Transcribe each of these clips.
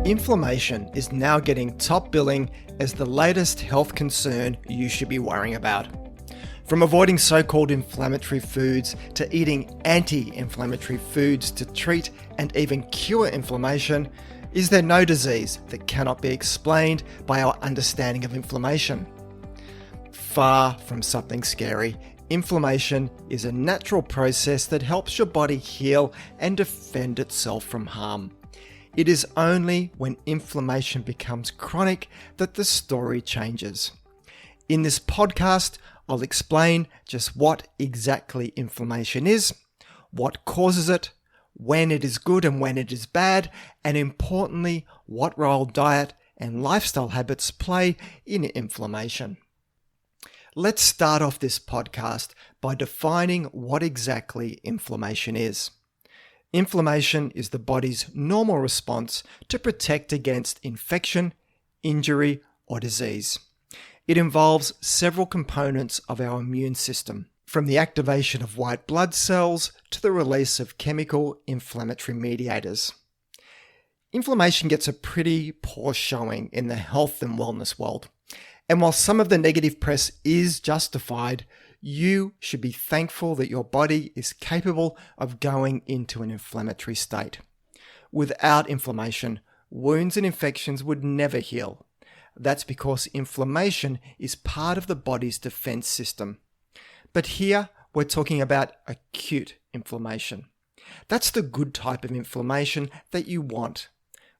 Inflammation is now getting top billing as the latest health concern you should be worrying about. From avoiding so-called inflammatory foods to eating anti-inflammatory foods to treat and even cure inflammation, is there no disease that cannot be explained by our understanding of inflammation? Far from something scary, inflammation is a natural process that helps your body heal and defend itself from harm. It is only when inflammation becomes chronic that the story changes. In this podcast, I'll explain just what exactly inflammation is, what causes it, when it is good and when it is bad, and importantly, what role diet and lifestyle habits play in inflammation. Let's start off this podcast by defining what exactly inflammation is. Inflammation is the body's normal response to protect against infection, injury, or disease. It involves several components of our immune system, from the activation of white blood cells to the release of chemical inflammatory mediators. Inflammation gets a pretty poor showing in the health and wellness world. And while some of the negative press is justified, you should be thankful that your body is capable of going into an inflammatory state. Without inflammation, wounds and infections would never heal. That's because inflammation is part of the body's defense system. But here, we're talking about acute inflammation. That's the good type of inflammation that you want.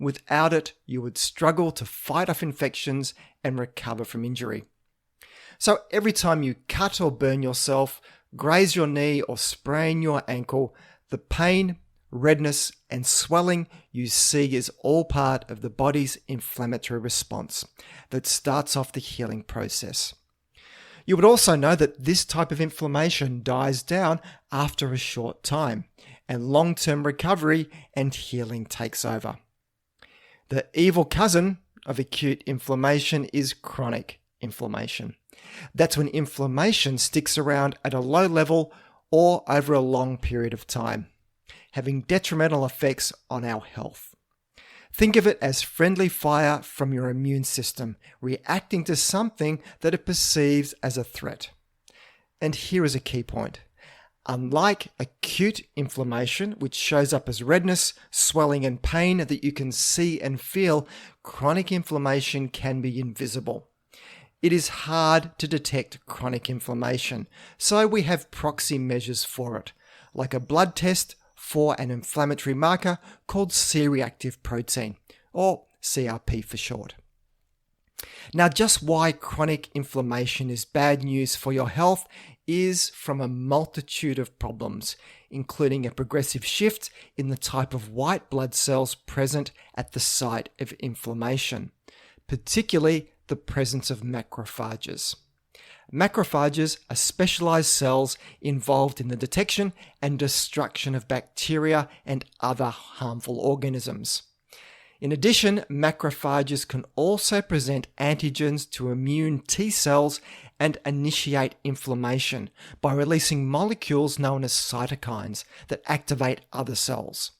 Without it, you would struggle to fight off infections and recover from injury. So every time you cut or burn yourself, graze your knee or sprain your ankle, the pain, redness, and swelling you see is all part of the body's inflammatory response that starts off the healing process. You would also know that this type of inflammation dies down after a short time, and long-term recovery and healing takes over. The evil cousin of acute inflammation is chronic inflammation. That's when inflammation sticks around at a low level or over a long period of time, having detrimental effects on our health. Think of it as friendly fire from your immune system reacting to something that it perceives as a threat. And here is a key point. Unlike acute inflammation, which shows up as redness, swelling, and pain that you can see and feel, chronic inflammation can be invisible. It is hard to detect chronic inflammation, so we have proxy measures for it, like a blood test for an inflammatory marker called C-reactive protein, or CRP for short. Now, just why chronic inflammation is bad news for your health is from a multitude of problems, including a progressive shift in the type of white blood cells present at the site of inflammation, particularly the presence of macrophages. Macrophages are specialized cells involved in the detection and destruction of bacteria and other harmful organisms. In addition, macrophages can also present antigens to immune T cells and initiate inflammation by releasing molecules known as cytokines that activate other cells.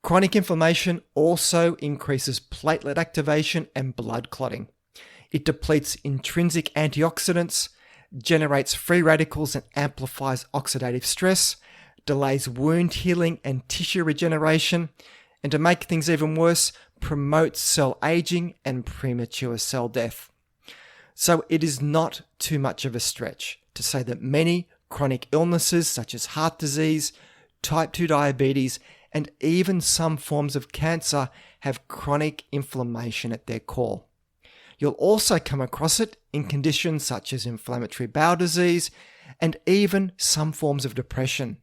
Chronic inflammation also increases platelet activation and blood clotting. It depletes intrinsic antioxidants, generates free radicals and amplifies oxidative stress, delays wound healing and tissue regeneration, and to make things even worse, promotes cell aging and premature cell death. So it is not too much of a stretch to say that many chronic illnesses such as heart disease, type 2 diabetes, and even some forms of cancer have chronic inflammation at their core. You'll also come across it in conditions such as inflammatory bowel disease and even some forms of depression.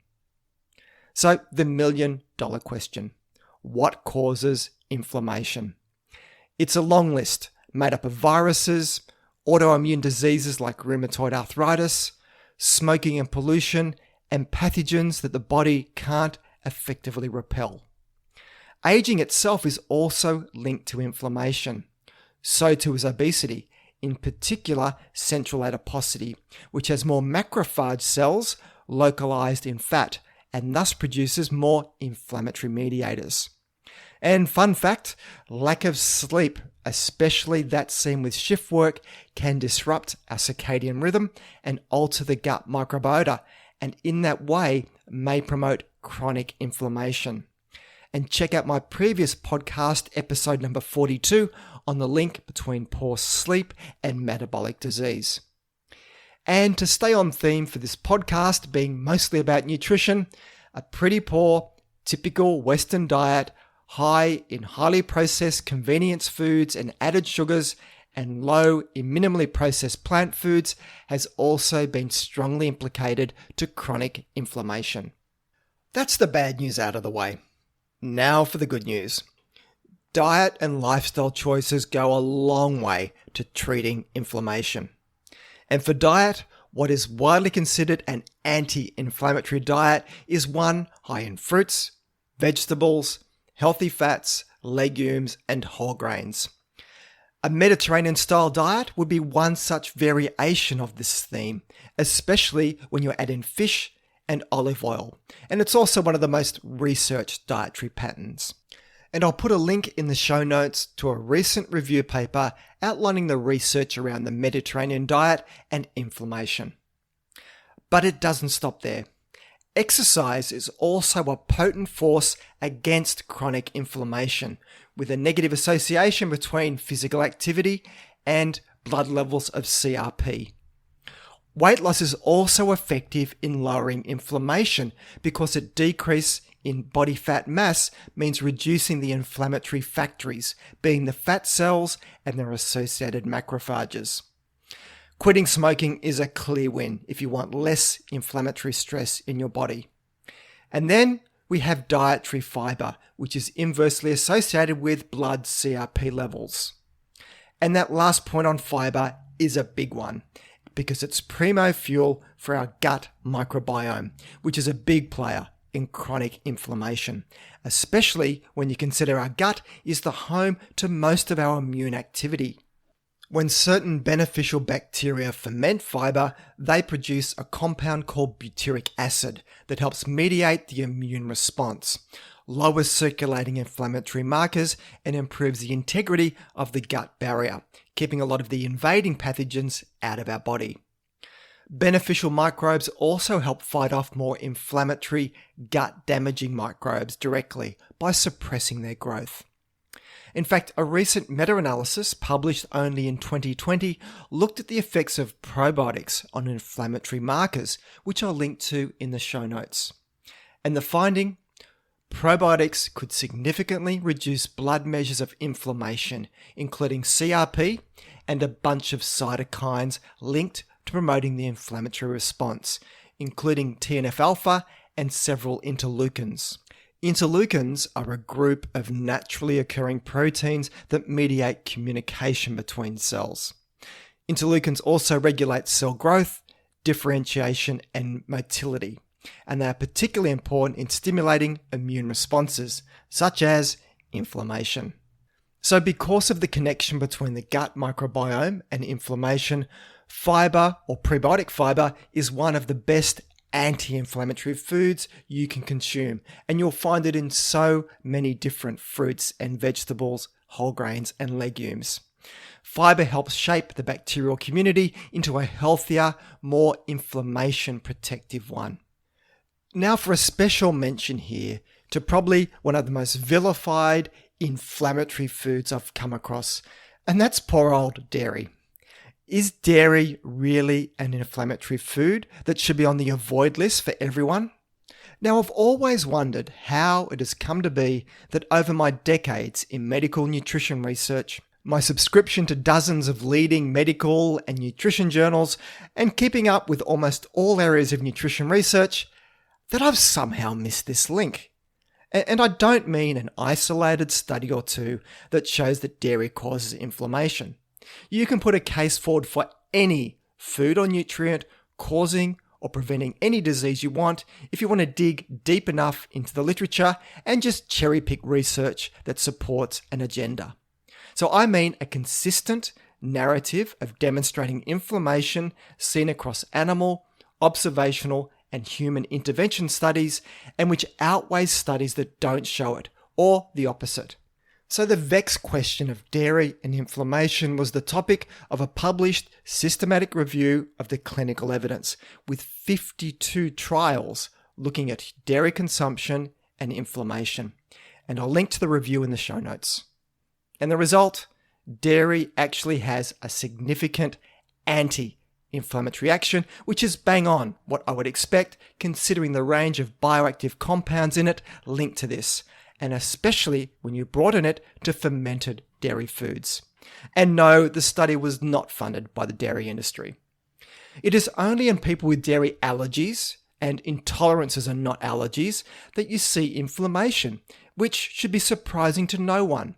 So the million-dollar question: what causes inflammation? It's a long list made up of viruses, autoimmune diseases like rheumatoid arthritis, smoking and pollution, and pathogens that the body can't effectively repel. Aging itself is also linked to inflammation. So too is obesity, in particular central adiposity, which has more macrophage cells localized in fat and thus produces more inflammatory mediators. And fun fact, lack of sleep, especially that seen with shift work, can disrupt our circadian rhythm and alter the gut microbiota, and in that way may promote chronic inflammation. And check out my previous podcast, episode number 42, on the link between poor sleep and metabolic disease. And to stay on theme for this podcast being mostly about nutrition, a pretty poor, typical Western diet, high in highly processed convenience foods and added sugars, and low in minimally processed plant foods, has also been strongly implicated to chronic inflammation. That's the bad news out of the way. Now for the good news. Diet and lifestyle choices go a long way to treating inflammation. And for diet, what is widely considered an anti-inflammatory diet is one high in fruits, vegetables, healthy fats, legumes, and whole grains. A Mediterranean-style diet would be one such variation of this theme, especially when you add in fish and olive oil. And it's also one of the most researched dietary patterns. And I'll put a link in the show notes to a recent review paper outlining the research around the Mediterranean diet and inflammation. But it doesn't stop there. Exercise is also a potent force against chronic inflammation, with a negative association between physical activity and blood levels of CRP. Weight loss is also effective in lowering inflammation because a decrease in body fat mass means reducing the inflammatory factories, being the fat cells and their associated macrophages. Quitting smoking is a clear win if you want less inflammatory stress in your body. And then we have dietary fiber, which is inversely associated with blood CRP levels. And that last point on fiber is a big one because it's primo fuel for our gut microbiome, which is a big player in chronic inflammation, especially when you consider our gut is the home to most of our immune activity. When certain beneficial bacteria ferment fiber, they produce a compound called butyric acid that helps mediate the immune response, lowers circulating inflammatory markers, and improves the integrity of the gut barrier, keeping a lot of the invading pathogens out of our body. Beneficial microbes also help fight off more inflammatory, gut-damaging microbes directly by suppressing their growth. In fact, a recent meta-analysis published only in 2020 looked at the effects of probiotics on inflammatory markers, which I'll link to in the show notes. And the finding? Probiotics could significantly reduce blood measures of inflammation, including CRP and a bunch of cytokines linked to promoting the inflammatory response, including TNF-alpha and several interleukins. Interleukins are a group of naturally occurring proteins that mediate communication between cells. Interleukins also regulate cell growth, differentiation, and motility, and they are particularly important in stimulating immune responses, such as inflammation. So because of the connection between the gut microbiome and inflammation, fiber or prebiotic fiber is one of the best anti-inflammatory foods you can consume, and you'll find it in so many different fruits and vegetables, whole grains and legumes. Fiber helps shape the bacterial community into a healthier, more inflammation protective one. Now for a special mention here to probably one of the most vilified inflammatory foods I've come across, and that's poor old dairy. Is dairy really an inflammatory food that should be on the avoid list for everyone? Now, I've always wondered how it has come to be that over my decades in medical nutrition research, my subscription to dozens of leading medical and nutrition journals, and keeping up with almost all areas of nutrition research, that I've somehow missed this link. And I don't mean an isolated study or two that shows that dairy causes inflammation. You can put a case forward for any food or nutrient causing or preventing any disease you want if you want to dig deep enough into the literature and just cherry pick research that supports an agenda. So I mean a consistent narrative of demonstrating inflammation seen across animal, observational, and human intervention studies, and which outweighs studies that don't show it or the opposite. So the vexed question of dairy and inflammation was the topic of a published systematic review of the clinical evidence, with 52 trials looking at dairy consumption and inflammation. And I'll link to the review in the show notes. And the result? Dairy actually has a significant anti-inflammatory action, which is bang on what I would expect considering the range of bioactive compounds in it linked to this, and especially when you broaden it to fermented dairy foods. And no, the study was not funded by the dairy industry. It is only in people with dairy allergies, and intolerances are not allergies, that you see inflammation, which should be surprising to no one.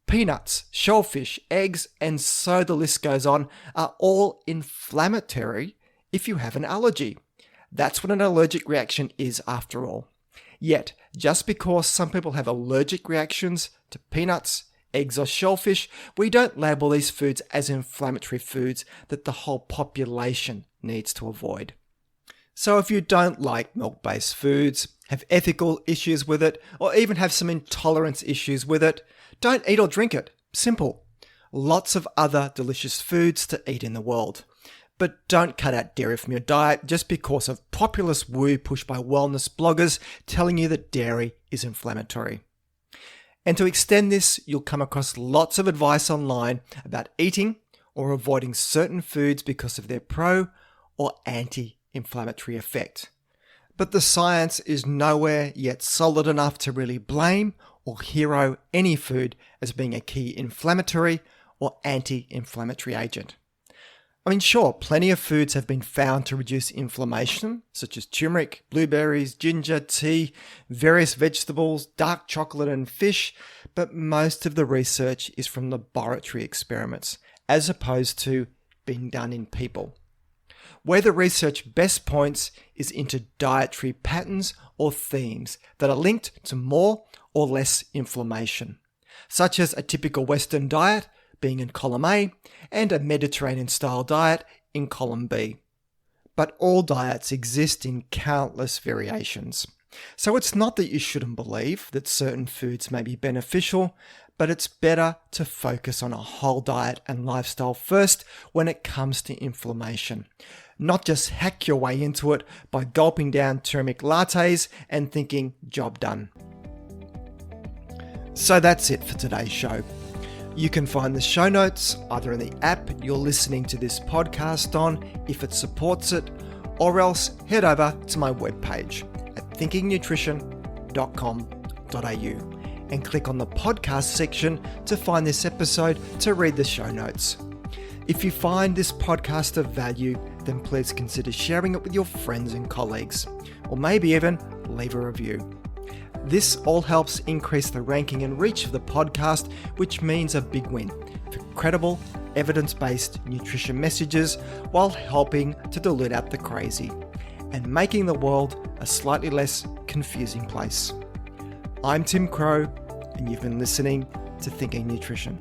Peanuts, shellfish, eggs, and so the list goes on, are all inflammatory if you have an allergy. That's what an allergic reaction is after all. Yet, just because some people have allergic reactions to peanuts, eggs, or shellfish, we don't label these foods as inflammatory foods that the whole population needs to avoid. So if you don't like milk-based foods, have ethical issues with it, or even have some intolerance issues with it, don't eat or drink it. Simple. Lots of other delicious foods to eat in the world. But don't cut out dairy from your diet just because of populist woo pushed by wellness bloggers telling you that dairy is inflammatory. And to extend this, you'll come across lots of advice online about eating or avoiding certain foods because of their pro or anti-inflammatory effect. But the science is nowhere yet solid enough to really blame or hero any food as being a key inflammatory or anti-inflammatory agent. I mean, sure, plenty of foods have been found to reduce inflammation, such as turmeric, blueberries, ginger, tea, various vegetables, dark chocolate and fish, but most of the research is from laboratory experiments, as opposed to being done in people. Where the research best points is into dietary patterns or themes that are linked to more or less inflammation, such as a typical Western diet being in column A and a Mediterranean-style diet in column B. But all diets exist in countless variations. So it's not that you shouldn't believe that certain foods may be beneficial, but it's better to focus on a whole diet and lifestyle first when it comes to inflammation. Not just hack your way into it by gulping down turmeric lattes and thinking, job done. So that's it for today's show. You can find the show notes either in the app you're listening to this podcast on if it supports it, or else head over to my webpage at thinkingnutrition.com.au and click on the podcast section to find this episode to read the show notes. If you find this podcast of value, then please consider sharing it with your friends and colleagues, or maybe even leave a review. This all helps increase the ranking and reach of the podcast, which means a big win for credible, evidence-based nutrition messages while helping to dilute out the crazy and making the world a slightly less confusing place. I'm Tim Crow, and you've been listening to Thinking Nutrition.